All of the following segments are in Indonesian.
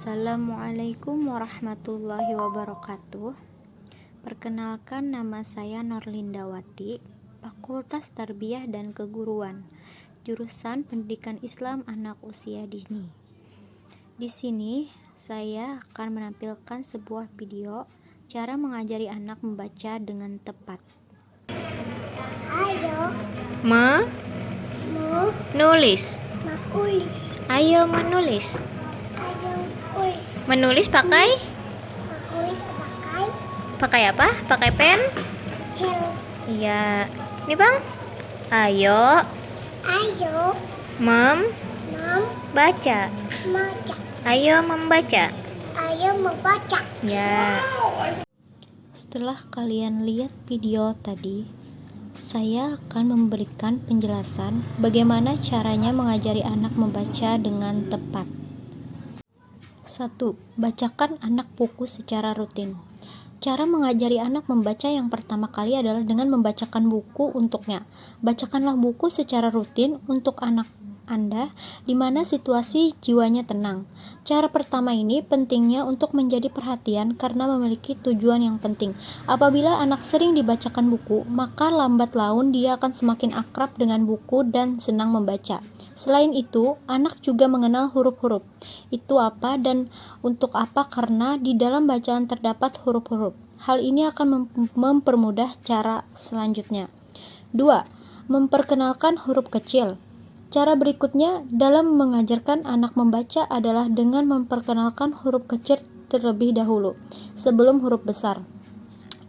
Assalamualaikum warahmatullahi wabarakatuh. Perkenalkan, nama saya Norlindawati, Fakultas Tarbiyah dan Keguruan, jurusan Pendidikan Islam Anak Usia Dini. Di sini saya akan menampilkan sebuah video cara mengajari anak membaca dengan tepat. Ayo Menulis. Ayo menulis. Menulis pakai apa? Pakai pen? Iya. Ini Bang. Ayo membaca. Ayo membaca. Ya. Setelah kalian lihat video tadi, saya akan memberikan penjelasan bagaimana caranya mengajari anak membaca dengan tepat. 1. Bacakan anak buku secara rutin. Cara mengajari anak membaca yang pertama kali adalah dengan membacakan buku untuknya. Bacakanlah buku secara rutin untuk anak Anda di mana situasi jiwanya tenang. Cara pertama ini pentingnya untuk menjadi perhatian karena memiliki tujuan yang penting. Apabila anak sering dibacakan buku, maka lambat laun dia akan semakin akrab dengan buku dan senang membaca. Selain itu, anak juga mengenal huruf-huruf. Itu apa dan untuk apa karena di dalam bacaan terdapat huruf-huruf. Hal ini akan mempermudah cara selanjutnya. 2. Memperkenalkan huruf kecil. Cara berikutnya dalam mengajarkan anak membaca adalah dengan memperkenalkan huruf kecil terlebih dahulu, sebelum huruf besar.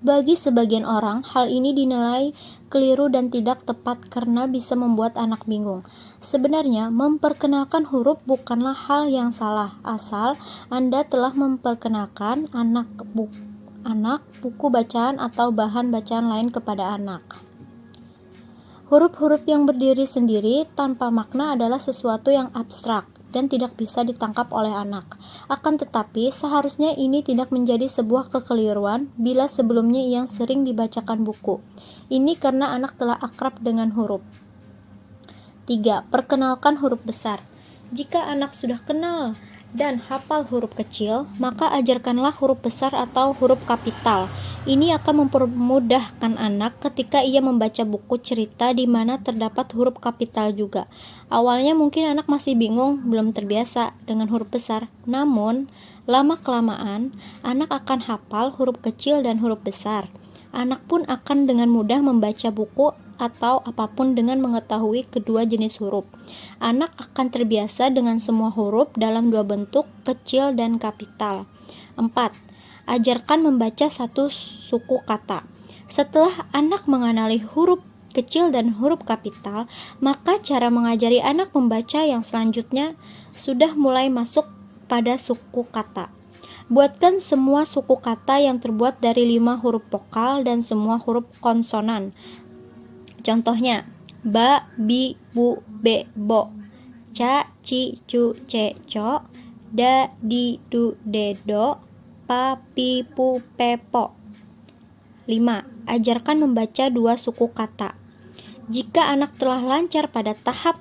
Bagi sebagian orang, hal ini dinilai keliru dan tidak tepat karena bisa membuat anak bingung. Sebenarnya, memperkenalkan huruf bukanlah hal yang salah, asal Anda telah memperkenalkan anak buku bacaan atau bahan bacaan lain kepada anak. Huruf-huruf yang berdiri sendiri tanpa makna adalah sesuatu yang abstrak dan tidak bisa ditangkap oleh anak. Akan tetapi, seharusnya ini tidak menjadi sebuah kekeliruan bila sebelumnya ia sering dibacakan buku. Ini karena anak telah akrab dengan huruf. 3. Perkenalkan huruf besar. Jika anak sudah kenal dan hafal huruf kecil, maka ajarkanlah huruf besar atau huruf kapital. Ini akan mempermudahkan anak ketika ia membaca buku cerita di mana terdapat huruf kapital juga. Awalnya mungkin anak masih bingung, belum terbiasa dengan huruf besar. Namun, lama-kelamaan, anak akan hafal huruf kecil dan huruf besar. Anak pun akan dengan mudah membaca buku atau apapun dengan mengetahui kedua jenis huruf. Anak akan terbiasa dengan semua huruf dalam dua bentuk, kecil dan kapital. 4. Ajarkan membaca satu suku kata. Setelah anak mengenali huruf kecil dan huruf kapital, maka cara mengajari anak membaca yang selanjutnya sudah mulai masuk pada suku kata. Buatkan semua suku kata yang terbuat dari 5 huruf vokal dan semua huruf konsonan. Contohnya, ba, bi, bu, be, bo, ca, ci, cu, ce, co, da, di, du, de, do, pa, pi, pu, pe, po. 5. Ajarkan membaca 2 suku kata. Jika anak telah lancar pada tahap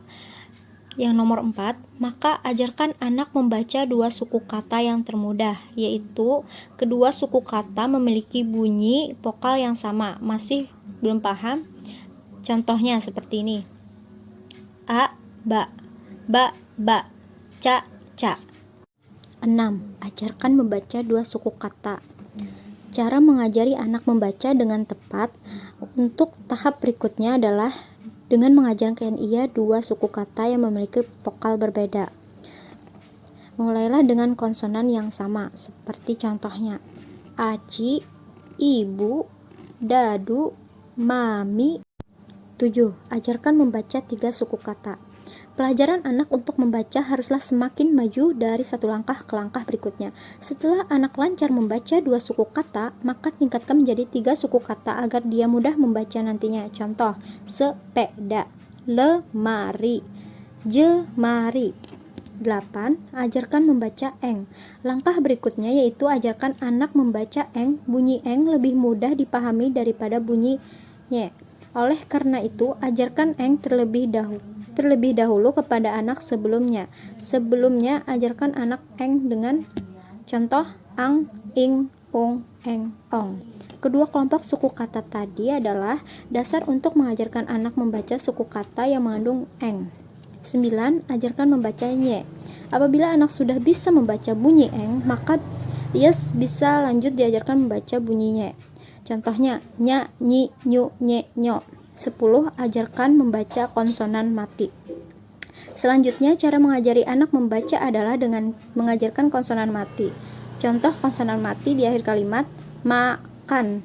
yang nomor 4, maka ajarkan anak membaca 2 suku kata yang termudah, yaitu kedua suku kata memiliki bunyi vokal yang sama. Masih belum paham? Contohnya seperti ini. A, ba, ba, ca, ca. 6. Ajarkan membaca 2 suku kata. Cara mengajari anak membaca dengan tepat untuk tahap berikutnya adalah dengan mengajarkan ia 2 suku kata yang memiliki vokal berbeda. Mulailah dengan konsonan yang sama, seperti contohnya aci, ibu, dadu, mami. 7. Ajarkan membaca 3 suku kata. Pelajaran anak untuk membaca haruslah semakin maju dari satu langkah ke langkah berikutnya. Setelah anak lancar membaca 2 suku kata, maka tingkatkan menjadi 3 suku kata agar dia mudah membaca nantinya. Contoh, sepeda, lemari, jemari. 8. Ajarkan membaca eng. Langkah berikutnya yaitu ajarkan anak membaca eng. Bunyi eng lebih mudah dipahami daripada bunyi nye. Oleh karena itu, ajarkan eng terlebih dahulu kepada anak sebelumnya. Sebelumnya, ajarkan anak eng dengan Contoh ang, ing, ung, eng, ong. Kedua kelompok suku kata tadi adalah dasar untuk mengajarkan anak membaca suku kata yang mengandung eng. 9. Ajarkan membaca nye. Apabila anak sudah bisa membaca bunyi eng, maka ia bisa lanjut diajarkan membaca bunyi nye. Contohnya, nya, nyi, nyu, nye, nyo. 10. Ajarkan membaca konsonan mati. Selanjutnya, cara mengajari anak membaca adalah dengan mengajarkan konsonan mati. Contoh konsonan mati di akhir kalimat, makan.